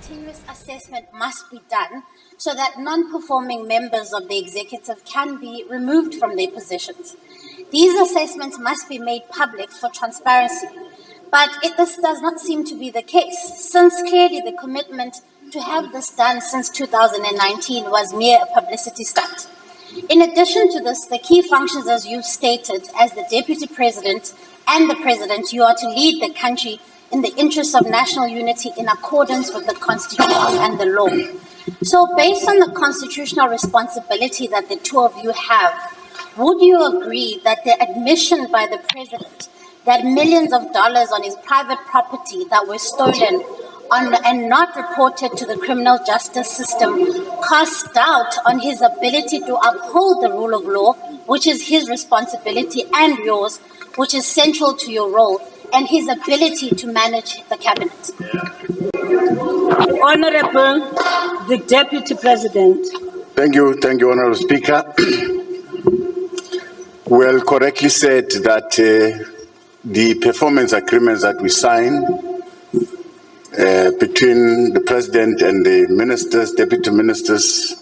continuous assessment must be done so that non-performing members of the executive can be removed from their positions. These assessments must be made public for transparency, but this does not seem to be the case, since clearly the commitment to have this done since 2019 was mere a publicity stunt. In addition to this, the key functions, as you stated, as the Deputy President and the President, you are to lead the country in the interests of national unity in accordance with the Constitution and the law. So based on the constitutional responsibility that the two of you have, would you agree that the admission by the President that millions of dollars on his private property that were stolen and not reported to the criminal justice system cast doubt on his ability to uphold the rule of law, which is his responsibility and yours, which is central to your role, and his ability to manage the cabinet? Honorable, the Deputy President. Thank you, Honorable Speaker. Well, correctly said that the performance agreements that we sign between the President and the ministers, deputy ministers,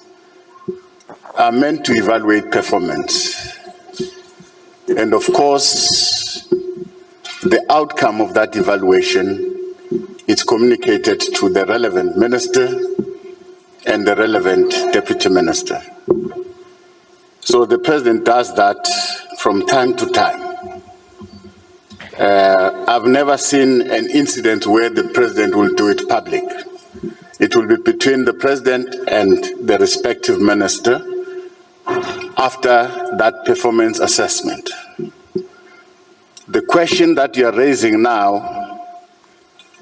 are meant to evaluate performance. And of course, the outcome of that evaluation is communicated to the relevant minister and the relevant deputy minister. So the President does that from time to time. I've never seen an incident where the President will do it public. It will be between the President and the respective minister after that performance assessment. The question that you are raising now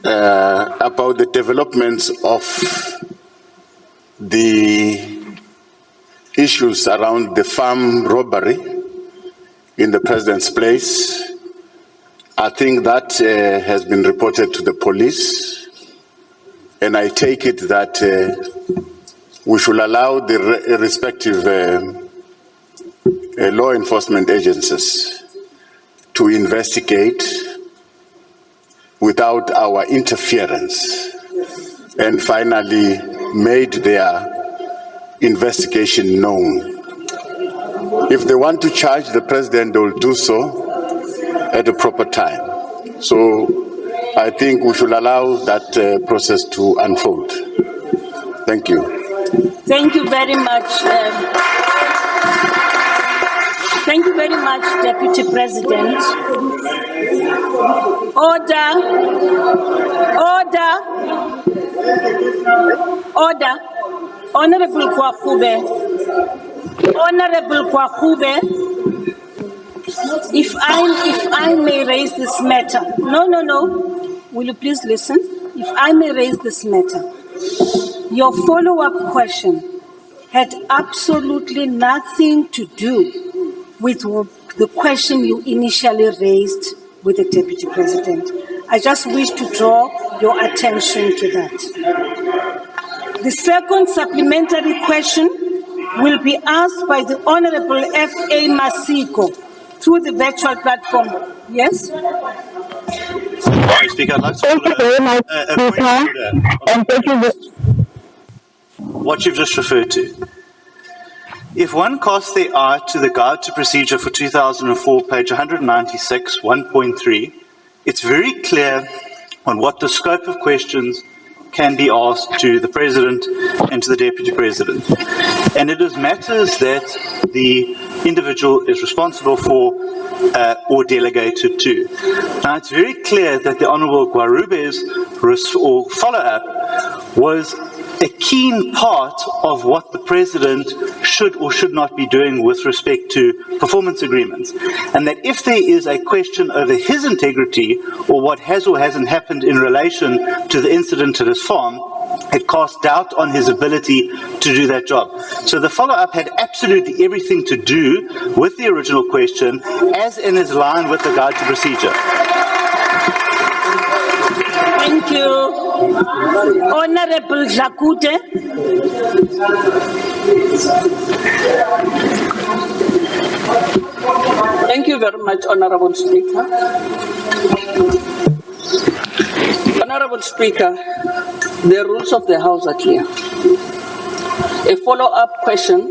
about the developments of the issues around the farm robbery in the President's place, I think that has been reported to the police, and I take it that we should allow the respective law enforcement agencies to investigate without our interference, and finally made their investigation known. If they want to charge the President, they will do so at a proper time. So I think we should allow that process to unfold. Thank you. Thank you very much. Thank you very much, Deputy President. Order. Order. Order. Honorable Kwakube. Honorable Kwakube. If I may raise this matter. No. Will you please listen? If I may raise this matter. Your follow-up question had absolutely nothing to do with the question you initially raised with the Deputy President. I just wish to draw your attention to that. The second supplementary question will be asked by the Honorable F.A. Masiko through the virtual platform. Yes? Speaker, I'd like to thank you very much, Speaker, and thank you. What you've just referred to. If one casts their eye to the Guide to Procedure for 2004, page 196, 1.3, it's very clear on what the scope of questions can be asked to the President and to the Deputy President. And it is matters that the individual is responsible for or delegated to. Now, it's very clear that the Honourable Gwarube's follow-up was a keen part of what the President should or should not be doing with respect to performance agreements. And that if there is a question over his integrity or what has or hasn't happened in relation to the incident at his farm, it casts doubt on his ability to do that job. So the follow-up had absolutely everything to do with the original question, as in his line with the Guide to Procedure. Thank you. Honorable Jakute. Thank you very much, Honorable Speaker. Honorable Speaker, The rules of the House are clear. A follow-up question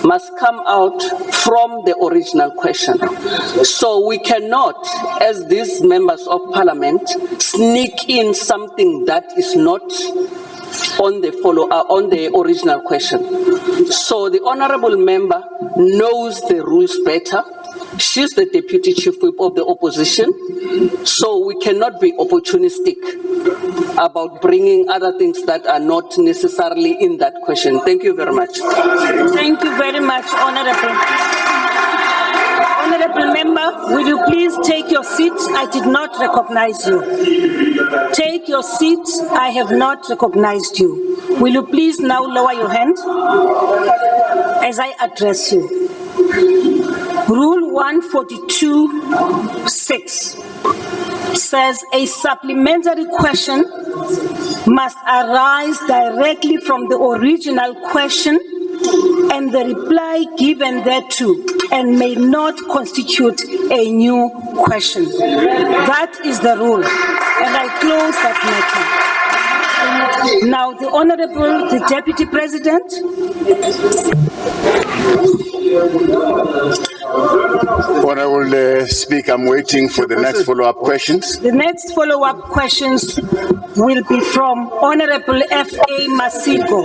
must come out from the original question. So we cannot, as these members of parliament, sneak in something that is not on the original question. So the honorable member knows the rules better. She's the deputy chief whip of the opposition, so we cannot be opportunistic about bringing other things that are not necessarily in that question. Thank you very much. Thank you very much, Honorable. Honorable member, will you please take your seat? I did not recognize you. Take your seat. I have not recognized you. Will you please now lower your hand as I address you? Rule 142(6) says a supplementary question must arise directly from the original question and the reply given thereto, and may not constitute a new question. That is the rule, and I close that matter. Now, the Honorable, the Deputy President. Honorable Speaker, I'm waiting for the next follow-up questions. The next follow-up questions will be from Honorable F.A. Masigo.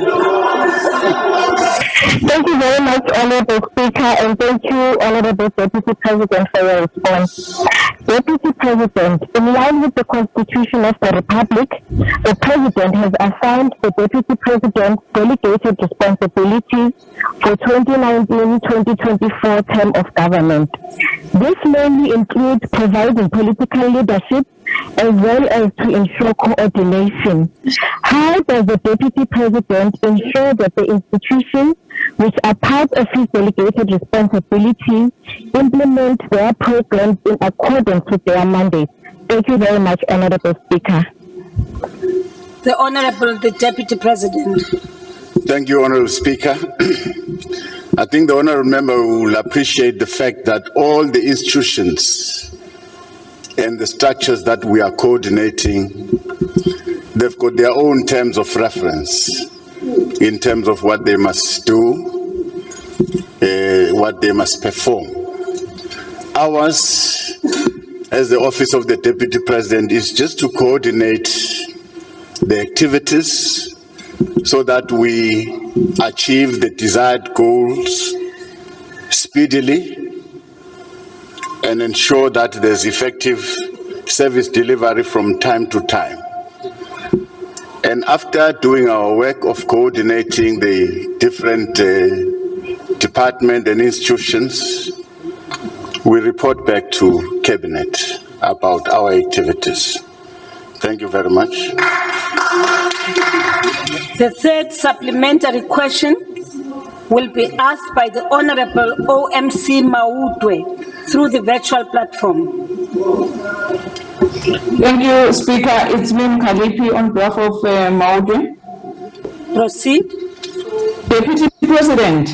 Thank you very much, Honorable Speaker, and thank you, Honorable Deputy President, for your response. Deputy President, in line with the Constitution of the Republic, the President has assigned the Deputy President delegated responsibilities for 2019-2024 term of government. This mainly includes providing political leadership as well as to ensure coordination. How does the Deputy President ensure that the institutions which are part of his delegated responsibilities implement their programs in accordance with their mandate? Thank you very much, Honorable Speaker. The Honorable, the Deputy President. Thank you, Honorable Speaker. I think the Honorable Member will appreciate the fact that all the institutions and the structures that we are coordinating, they've got their own terms of reference in terms of what they must do, what they must perform. Ours, as the Office of the Deputy President, is just to coordinate the activities so that we achieve the desired goals speedily and ensure that there's effective service delivery from time to time. And after doing our work of coordinating the different departments and institutions, we report back to Cabinet about our activities. Thank you very much. The third supplementary question will be asked by the Honorable OMC Mautwe through the virtual platform. Thank you, Speaker. It's Mim Khalifi on behalf of Mautwe. Proceed. Deputy President,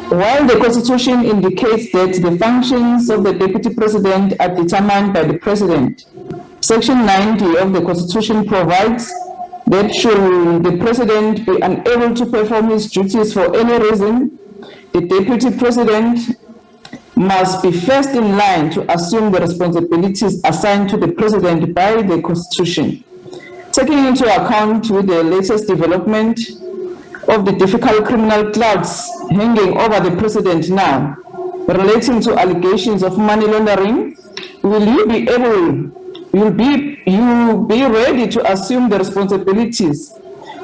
while the Constitution indicates that the functions of the Deputy President are determined by the President, Section 90 of the Constitution provides that should the President be unable to perform his duties for any reason, the Deputy President must be first in line to assume the responsibilities assigned to the President by the Constitution. Taking into account with the latest development of the difficult criminal clouds hanging over the President now, relating to allegations of money laundering, will you be ready to assume the responsibilities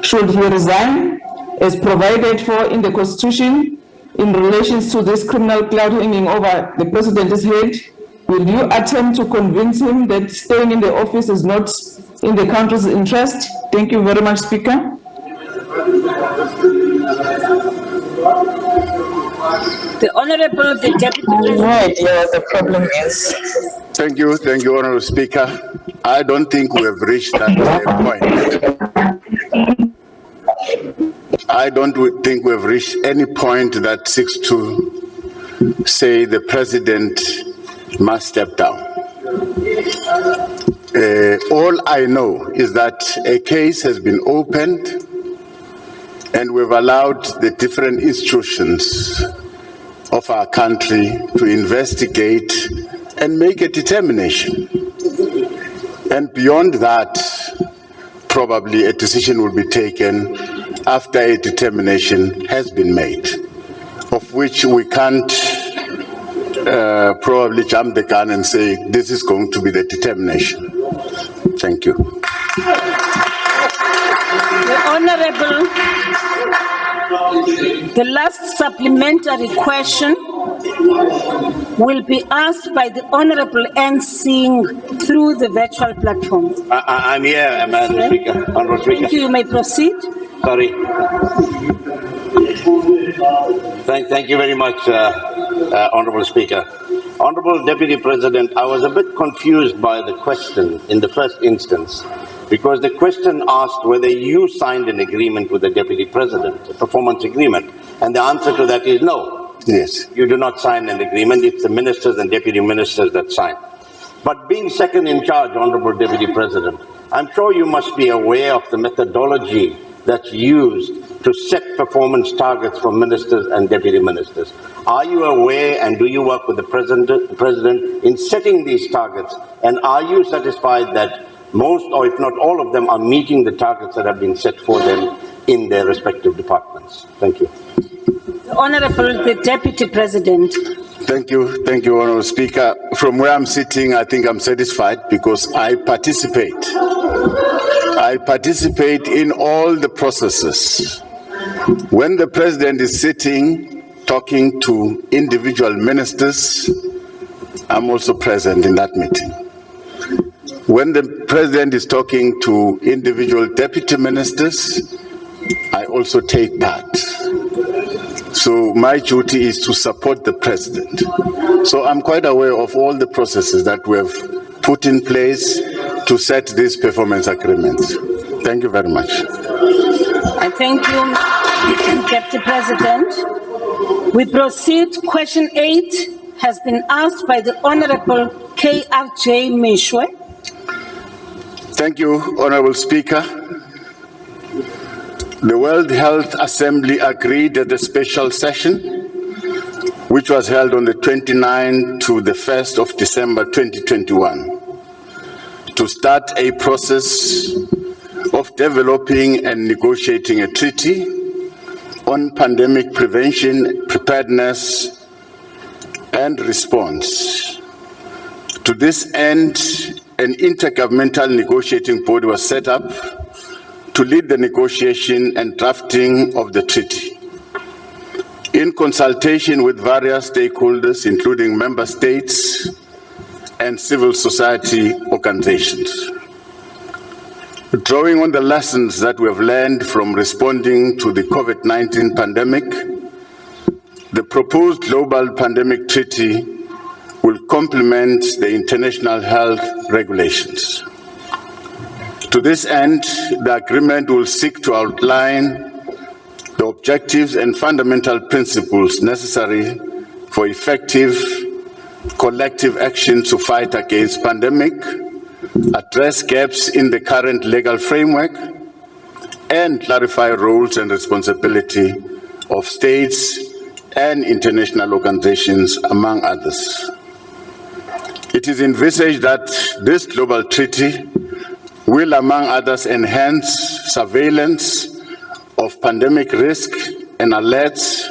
should he resign as provided for in the Constitution in relation to this criminal cloud hanging over the President's head? Will you attempt to convince him that staying in the office is not in the country's interest? Thank you very much, Speaker. The Honorable, the Deputy President. Right, the problem is. Thank you, Honorable Speaker. I don't think we have reached that point. I don't think we have reached any point that seeks to say the President must step down. All I know is that a case has been opened and we've allowed the different institutions of our country to investigate and make a determination. And beyond that, probably a decision will be taken after a determination has been made, of which we can't probably jump the gun and say this is going to be the determination. Thank you. The Honorable, the last supplementary question will be asked by the Honorable N. Singh through the virtual platform. I'm here, Madam Speaker. Honourable Speaker. Thank you. You may proceed. Sorry. Thank you very much, Honourable Speaker. Honourable Deputy President, I was a bit confused by the question in the first instance, because the question asked whether you signed an agreement with the Deputy President, a performance agreement, and the answer to that is no. Yes. You do not sign an agreement. It's the ministers and deputy ministers that sign. But being second in charge, Honourable Deputy President, I'm sure you must be aware of the methodology that's used to set performance targets for ministers and deputy ministers. Are you aware and do you work with the President in setting these targets? And are you satisfied that most, or if not all of them, are meeting the targets that have been set for them in their respective departments? Thank you. Honorable the Deputy President. Thank you, Honourable Speaker. From where I'm sitting, I think I'm satisfied because I participate in all the processes. When the President is sitting, talking to individual ministers, I'm also present in that meeting. When the President is talking to individual deputy ministers, I also take part. So my duty is to support the President. So I'm quite aware of all the processes that we have put in place to set these performance agreements. Thank you very much. I thank you, Deputy President. We proceed. Question 8 has been asked by the Honorable K.R.J. Mishwe. Thank you, Honourable Speaker. The World Health Assembly agreed at the special session, which was held on the 29th to the 1st of December 2021, to start a process of developing and negotiating a treaty on pandemic prevention, preparedness, and response. To this end, an intergovernmental negotiating body was set up to lead the negotiation and drafting of the treaty, in consultation with various stakeholders, including member states and civil society organizations. Drawing on the lessons that we have learned from responding to the COVID-19 pandemic, the proposed global pandemic treaty will complement the international health regulations. To this end, the agreement will seek to outline the objectives and fundamental principles necessary for effective collective action to fight against pandemic, address gaps in the current legal framework, and clarify roles and responsibility of states and international organizations, among others. It is envisaged that this global treaty will, among others, enhance surveillance of pandemic risk and alerts,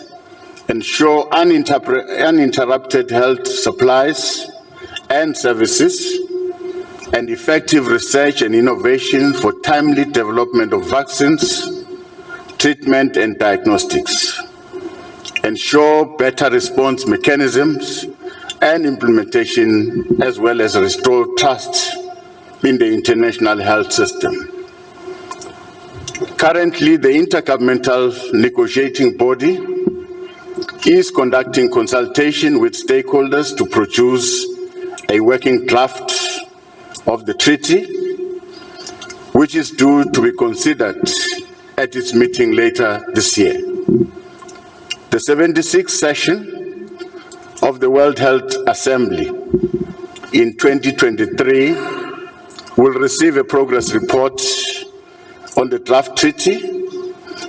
ensure uninterrupted health supplies and services, and effective research and innovation for timely development of vaccines, treatment, and diagnostics, ensure better response mechanisms and implementation, as well as restore trust in the international health system. Currently, the Intergovernmental Negotiating Body is conducting consultation with stakeholders to produce a working draft of the treaty, which is due to be considered at its meeting later this year. The 76th session of the World Health Assembly in 2023 will receive a progress report on the draft treaty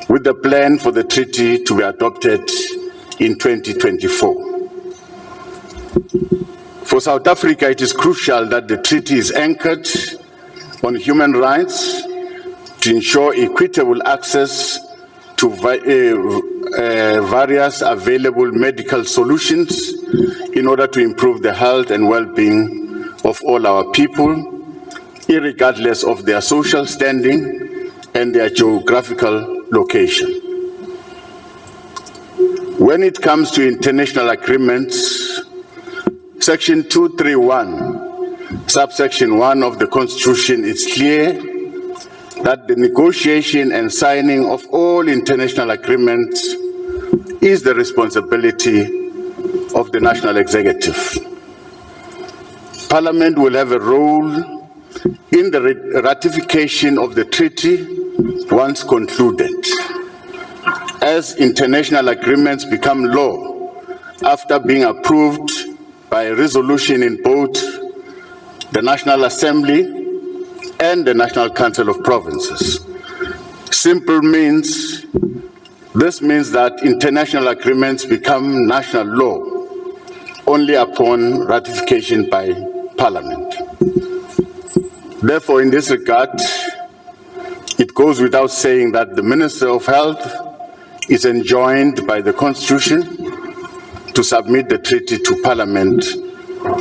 with the plan for the treaty to be adopted in 2024. For South Africa, it is crucial that the treaty is anchored on human rights to ensure equitable access to various available medical solutions in order to improve the health and well-being of all our people, irregardless of their social standing and their geographical location. When it comes to international agreements, Section 231, subsection 1 of the Constitution is clear that the negotiation and signing of all international agreements is the responsibility of the National Executive. Parliament will have a role in the ratification of the treaty once concluded. As international agreements become law after being approved by a resolution in both the National Assembly and the National Council of Provinces. This means that international agreements become national law only upon ratification by Parliament. Therefore, in this regard, it goes without saying that the Minister of Health is enjoined by the Constitution to submit the treaty to Parliament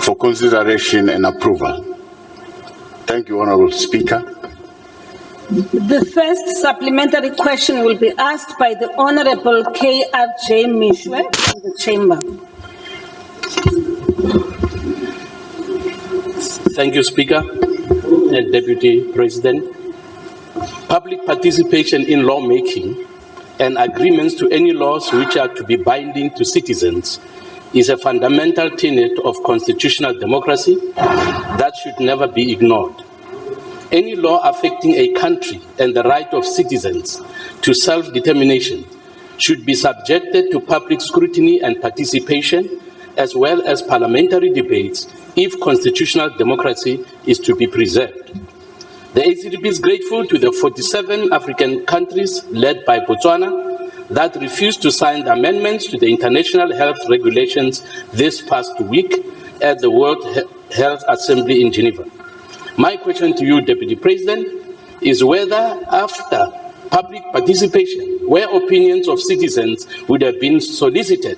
for consideration and approval. Thank you, Honourable Speaker. The first supplementary question will be asked by the Honourable K.R.J. Mishwe from the Chamber. Thank you, Speaker and Deputy President. Public participation in lawmaking and agreements to any laws which are to be binding to citizens is a fundamental tenet of constitutional democracy that should never be ignored. Any law affecting a country and the right of citizens to self-determination should be subjected to public scrutiny and participation, as well as parliamentary debates, if constitutional democracy is to be preserved. The ACDP is grateful to the 47 African countries led by Botswana that refused to sign the amendments to the international health regulations this past week at the World Health Assembly in Geneva. My question to you, Deputy President, is whether after public participation, where opinions of citizens would have been solicited,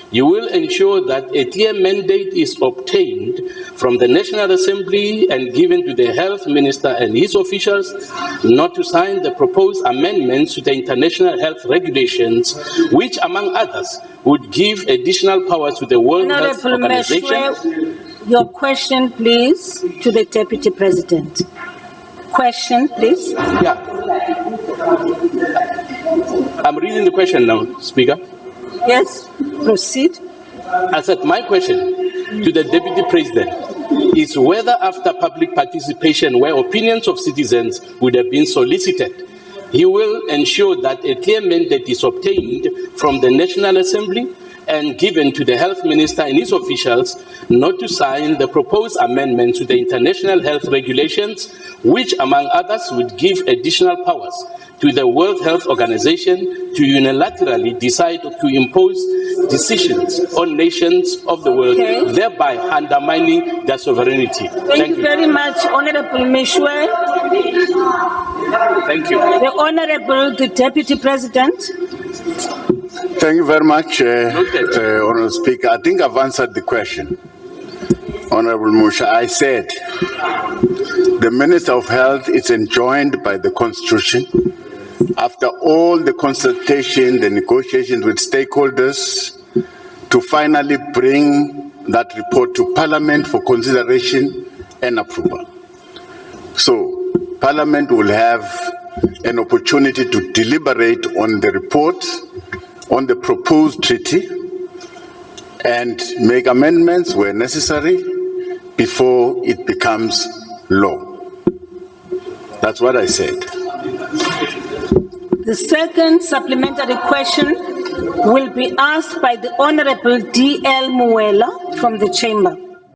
you will ensure that a clear mandate is obtained from the National Assembly and given to the Health Minister and his officials not to sign the proposed amendments to the international health regulations, which, among others, would give additional powers to the World Health Organization. Your question, please, to the Deputy President. Question, please. Yeah. I'm reading the question now, Speaker. Yes, proceed. I said my question to the Deputy President is whether after public participation where opinions of citizens would have been solicited, he will ensure that a clear mandate is obtained from the National Assembly and given to the Health Minister and his officials not to sign the proposed amendments to the international health regulations, which, among others, would give additional powers to the World Health Organization to unilaterally decide to impose decisions on nations of the world, thereby undermining their sovereignty. Thank you very much, Honorable Mishwe. Thank you. The Honorable the Deputy President. Thank you very much, Honourable Speaker. I think I've answered the question. Honourable Musha, I said the Minister of Health is enjoined by the Constitution after all the consultation, the negotiations with stakeholders, to finally bring that report to Parliament for consideration and approval. So Parliament will have an opportunity to deliberate on the report, on the proposed treaty, and make amendments where necessary before it becomes law. That's what I said. The second supplementary question will be asked by the Honorable D.L. Muela from the Chamber.